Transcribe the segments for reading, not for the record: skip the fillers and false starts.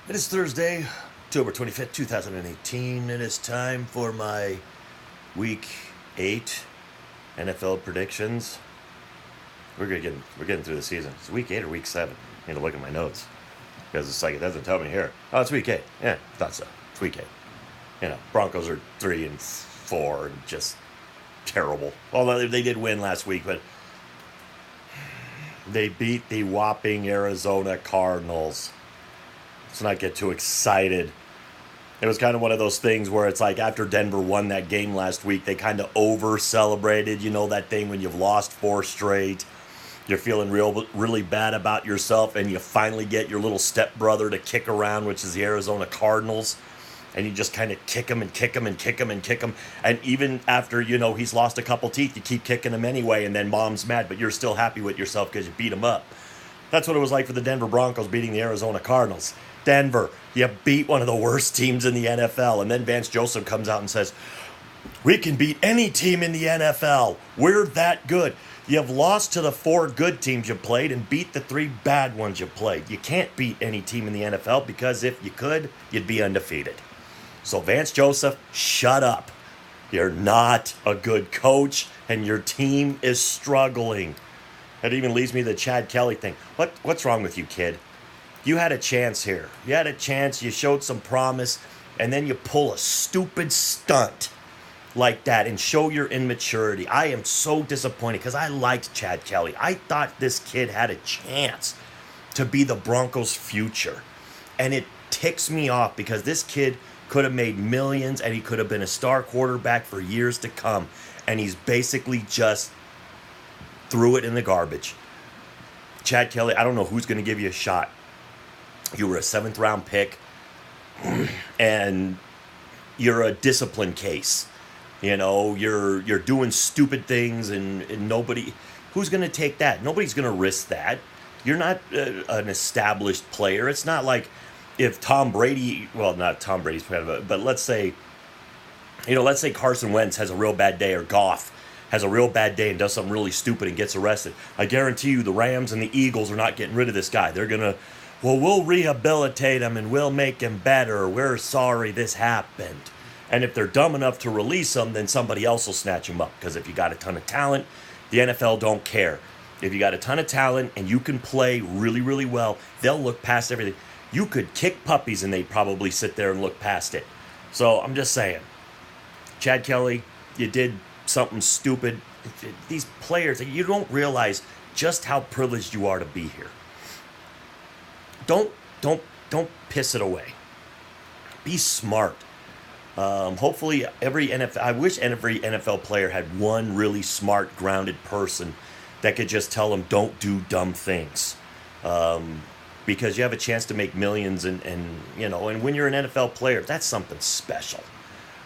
It is Thursday, October 25th, 2018. It is time for my Week 8 NFL predictions. We're getting through the season. It's Week 8 or Week 7? I need to look at my notes. Because it's like it doesn't tell me here. Oh, it's Week 8. Yeah, thought so. It's Week 8. Broncos are 3-4 and just terrible. Although they did win last week, but they beat the whopping Arizona Cardinals. Let's not get too excited. It was kind of one of those things where it's like after Denver won that game last week, they kind of over-celebrated. You know that thing when you've lost 4 straight. You're feeling really bad about yourself, and you finally get your little stepbrother to kick around, which is the Arizona Cardinals. And you just kind of kick him and kick him and kick him and kick him. And even after, he's lost a couple teeth, you keep kicking him anyway, and then mom's mad, but you're still happy with yourself because you beat him up. That's what it was like for the Denver Broncos beating the Arizona Cardinals. Denver, you beat one of the worst teams in the NFL. And then Vance Joseph comes out and says, we can beat any team in the NFL. We're that good. You have lost to the 4 good teams you played and beat the 3 bad ones you played. You can't beat any team in the NFL because if you could, you'd be undefeated. So Vance Joseph, shut up. You're not a good coach and your team is struggling. That even leads me to the Chad Kelly thing. What's wrong with you, kid? You had a chance here. You had a chance, you showed some promise, and then you pull a stupid stunt like that and show your immaturity. I am so disappointed because I liked Chad Kelly. I thought this kid had a chance to be the Broncos' future. And it ticks me off because this kid could have made millions and he could have been a star quarterback for years to come. And he's basically just threw it in the garbage. Chad Kelly, I don't know who's going to give you a shot. You were a 7th round pick and you're a discipline case. You're doing stupid things and nobody, who's going to take that? Nobody's going to risk that. You're not an established player. It's not like if Tom Brady, well, not Tom Brady's kind of a, but let's say Carson Wentz has a real bad day or Goff has a real bad day and does something really stupid and gets arrested. I guarantee you the Rams and the Eagles are not getting rid of this guy. They're going to, we'll rehabilitate him and we'll make him better. We're sorry this happened. And if they're dumb enough to release him, then somebody else will snatch him up. Because if you got a ton of talent, the NFL don't care. If you got a ton of talent and you can play really, really well, they'll look past everything. You could kick puppies and they'd probably sit there and look past it. So I'm just saying, Chad Kelly, you did something stupid. These players, you don't realize just how privileged you are to be here. Don't piss it away. Be smart. Hopefully I wish every NFL player had one really smart, grounded person that could just tell them don't do dumb things. Because you have a chance to make millions and when you're an NFL player, that's something special.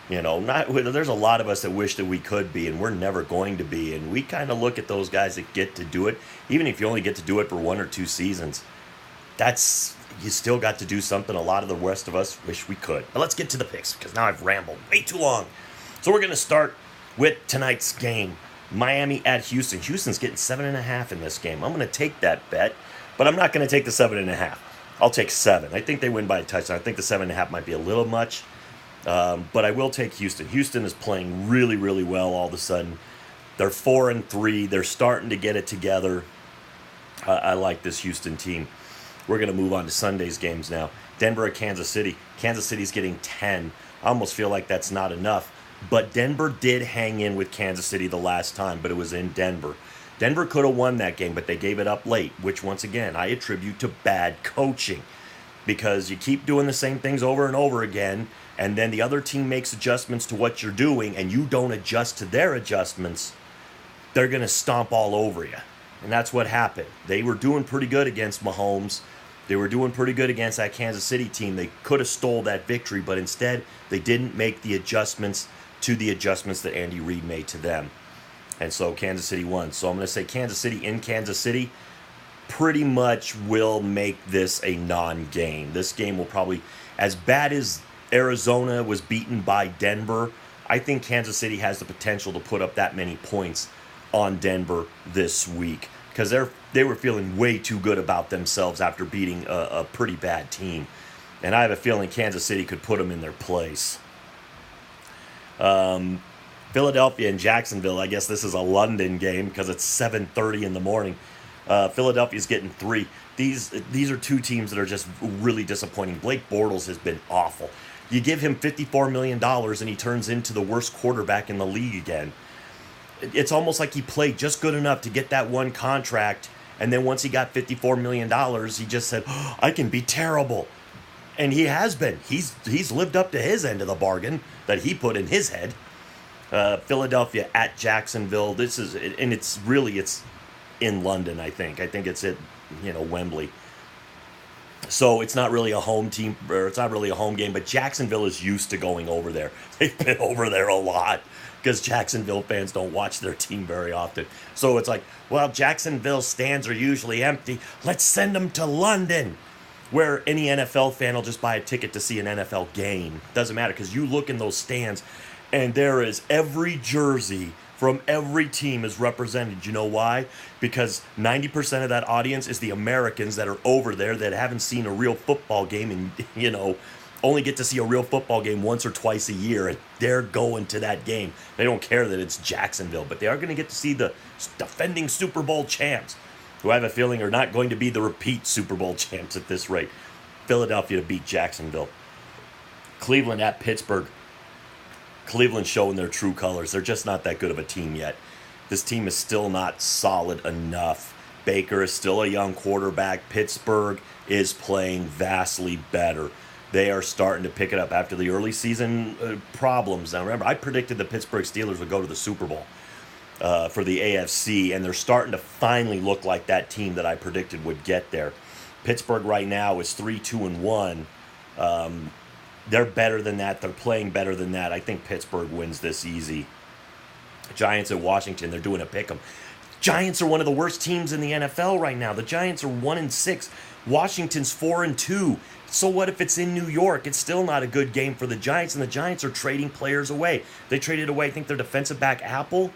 There's a lot of us that wish that we could be, and we're never going to be. And we kind of look at those guys that get to do it, even if you only get to do it for 1 or 2 seasons. You still got to do something a lot of the rest of us wish we could. But let's get to the picks, because now I've rambled way too long. So we're going to start with tonight's game. Miami at Houston. Houston's getting 7.5 in this game. I'm going to take that bet, but I'm not going to take the 7.5. I'll take 7. I think they win by a touchdown. I think the 7.5 might be a little much. But I will take Houston. Houston is playing really, really well all of a sudden. They're 4-3. They're starting to get it together. I like this Houston team. We're going to move on to Sunday's games now. Denver at Kansas City. Kansas City's getting 10. I almost feel like that's not enough. But Denver did hang in with Kansas City the last time, but it was in Denver. Denver could have won that game, but they gave it up late, which once again, I attribute to bad coaching. Because you keep doing the same things over and over again, and then the other team makes adjustments to what you're doing, and you don't adjust to their adjustments, they're going to stomp all over you. And that's what happened. They were doing pretty good against Mahomes. They were doing pretty good against that Kansas City team. They could have stole that victory, but instead, they didn't make the adjustments to the adjustments that Andy Reid made to them. And so Kansas City won. So I'm going to say Kansas City in Kansas City pretty much will make this a non-game. This game will probably, as bad as Arizona was beaten by Denver, I think Kansas City has the potential to put up that many points on Denver this week because they were feeling way too good about themselves after beating a pretty bad team. And I have a feeling Kansas City could put them in their place. Philadelphia and Jacksonville, I guess this is a London game because it's 7:30 in the morning. Philadelphia's getting 3. These are two teams that are just really disappointing. Blake Bortles has been awful. You give him $54 million and he turns into the worst quarterback in the league again. It's almost like he played just good enough to get that one contract, and then once he got $54 million, he just said, oh, I can be terrible. And he has been. He's lived up to his end of the bargain that he put in his head. Philadelphia at Jacksonville. It's in London, I think. I think it's at, Wembley. So it's not really a home team, or it's not really a home game, but Jacksonville is used to going over there. They've been over there a lot because Jacksonville fans don't watch their team very often. So it's like, well, Jacksonville stands are usually empty. Let's send them to London, where any NFL fan will just buy a ticket to see an NFL game. Doesn't matter, because you look in those stands and there is every jersey from every team is represented. You know why? Because 90% of that audience is the Americans that are over there that haven't seen a real football game and, only get to see a real football game once or twice a year, and they're going to that game. They don't care that it's Jacksonville, but they are going to get to see the defending Super Bowl champs, who I have a feeling are not going to be the repeat Super Bowl champs at this rate. Philadelphia to beat Jacksonville. Cleveland at Pittsburgh. Cleveland's showing their true colors. They're just not that good of a team yet. This team is still not solid enough. Baker is still a young quarterback. Pittsburgh is playing vastly better. They are starting to pick it up after the early season problems. Now, remember, I predicted the Pittsburgh Steelers would go to the Super Bowl for the AFC, and they're starting to finally look like that team that I predicted would get there. Pittsburgh right now is 3-2-1. They're better than that. They're playing better than that. I think Pittsburgh wins this easy. Giants at Washington, they're doing a pick'em. Giants are one of the worst teams in the NFL right now. The Giants are 1-6. Washington's 4-2. So what if it's in New York? It's still not a good game for the Giants, and the Giants are trading players away. They traded away, I think, their defensive back Apple.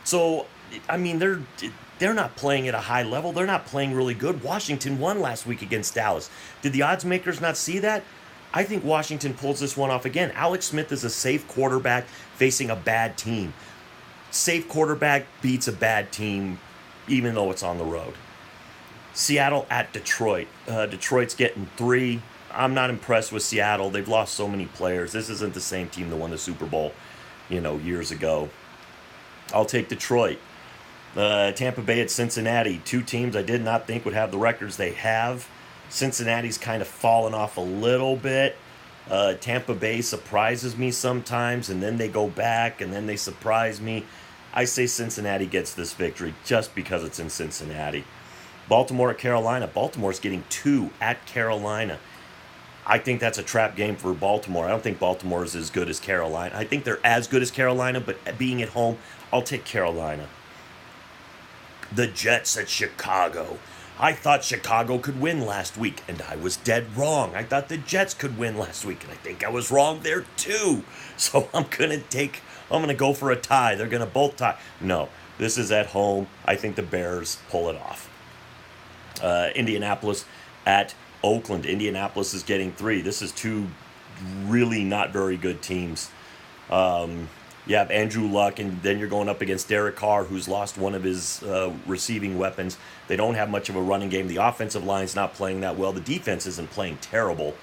So, I mean, they're not playing at a high level. They're not playing really good. Washington won last week against Dallas. Did the odds makers not see that? I think Washington pulls this one off again. Alex Smith is a safe quarterback facing a bad team. Safe quarterback beats a bad team, even though it's on the road. Seattle at Detroit. Detroit's getting 3. I'm not impressed with Seattle. They've lost so many players. This isn't the same team that won the Super Bowl, years ago. I'll take Detroit. Tampa Bay at Cincinnati. 2 teams I did not think would have the records they have. Cincinnati's kind of fallen off a little bit. Tampa Bay surprises me sometimes, and then they go back, and then they surprise me. I say Cincinnati gets this victory just because it's in Cincinnati. Baltimore at Carolina. Baltimore's getting 2 at Carolina. I think that's a trap game for Baltimore. I don't think Baltimore is as good as Carolina. I think they're as good as Carolina, but being at home, I'll take Carolina. The Jets at Chicago. I thought Chicago could win last week, and I was dead wrong. I thought the Jets could win last week, and I think I was wrong there too. So I'm going to go for a tie. They're going to both tie. No, this is at home. I think the Bears pull it off. Indianapolis at Oakland. Indianapolis is getting 3. This is 2 really not very good teams. You have Andrew Luck, and then you're going up against Derek Carr, who's lost one of his receiving weapons. They don't have much of a running game. The offensive line's not playing that well. The defense isn't playing terrible.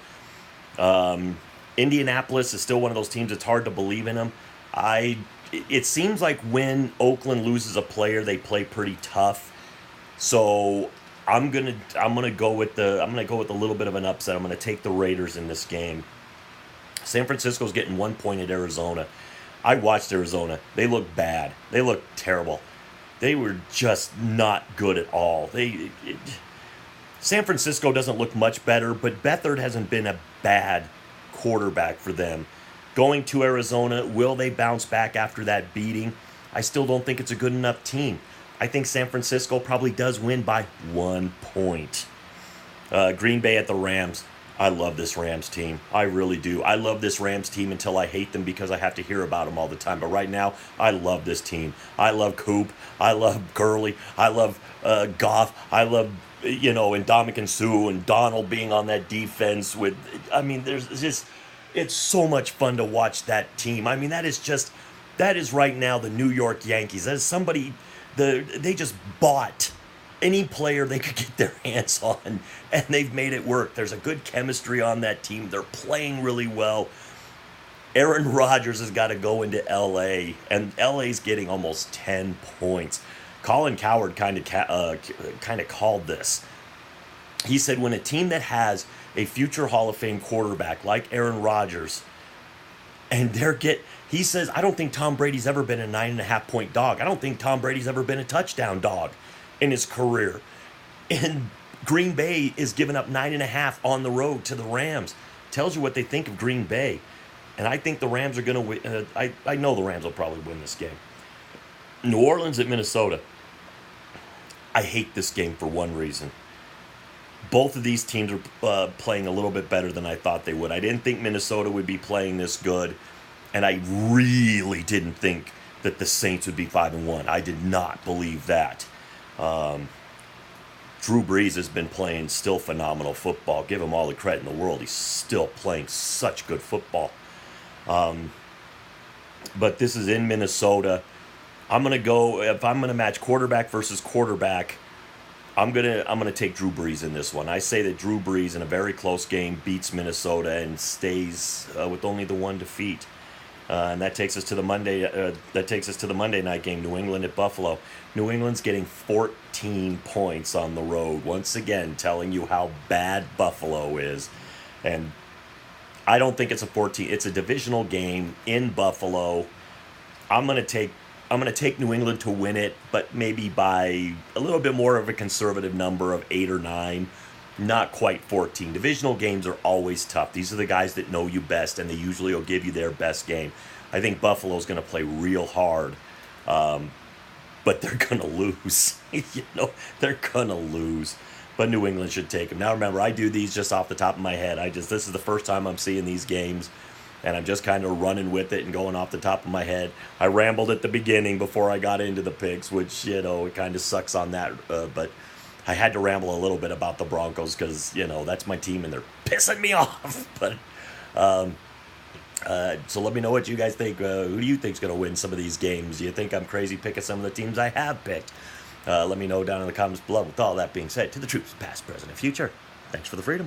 Indianapolis is still one of those teams. It's hard to believe in them. It seems like when Oakland loses a player, they play pretty tough. So I'm gonna go with a little bit of an upset. I'm gonna take the Raiders in this game. San Francisco's getting 1 point at Arizona. I watched Arizona. They look bad. They look terrible. They were just not good at all. San Francisco doesn't look much better, but Beathard hasn't been a bad quarterback for them. Going to Arizona, will they bounce back after that beating? I still don't think it's a good enough team. I think San Francisco probably does win by 1 point. Green Bay at the Rams. I love this Rams team. I really do. I love this Rams team until I hate them because I have to hear about them all the time. But right now, I love this team. I love Coop. I love Gurley. I love Goff. I love and Dominican Sue and Donald being on that defense there's just, it's so much fun to watch that team. I mean, that is right now the New York Yankees. That is they just bought any player they could get their hands on, and they've made it work. There's a good chemistry on that team. They're playing really well. Aaron Rodgers has got to go into LA, and LA's getting almost 10 points. Colin Cowherd kind of called this. He said when a team that has a future Hall of Fame quarterback like Aaron Rodgers, and he says, I don't think Tom Brady's ever been a 9.5 point dog. I don't think Tom Brady's ever been a touchdown dog in his career. And Green Bay is giving up 9.5 on the road to the Rams. Tells you what they think of Green Bay. And I think the Rams are going to win. I know the Rams will probably win this game. New Orleans at Minnesota. I hate this game for one reason. Both of these teams are playing a little bit better than I thought they would. I didn't think Minnesota would be playing this good. And I really didn't think that the Saints would be 5-1. I did not believe that. Drew Brees has been playing still phenomenal football. Give him all the credit in the world. He's still playing such good football. But this is in Minnesota. If I'm gonna match quarterback versus quarterback, I'm gonna take Drew Brees in this one. I say that Drew Brees in a very close game beats Minnesota and stays with only the one defeat. And that takes us to the Monday night game, New England at Buffalo. New England's getting 14 points on the road. Once again, telling you how bad Buffalo is. And I don't think it's it's a divisional game in Buffalo. I'm going to take New England to win it, but maybe by a little bit more of a conservative number of 8 or 9. Not quite 14. Divisional games are always tough. These are the guys that know you best, and they usually will give you their best game. I think Buffalo's going to play real hard, but they're going to lose. They're going to lose. But New England should take them. Now remember, I do these just off the top of my head. This is the first time I'm seeing these games, and I'm just kind of running with it and going off the top of my head. I rambled at the beginning before I got into the picks, which, it kind of sucks on that, but I had to ramble a little bit about the Broncos because, that's my team and they're pissing me off. But so let me know what you guys think. Who do you think's going to win some of these games? Do you think I'm crazy picking some of the teams I have picked? Let me know down in the comments below. With all that being said, to the troops, past, present, and future, thanks for the freedom.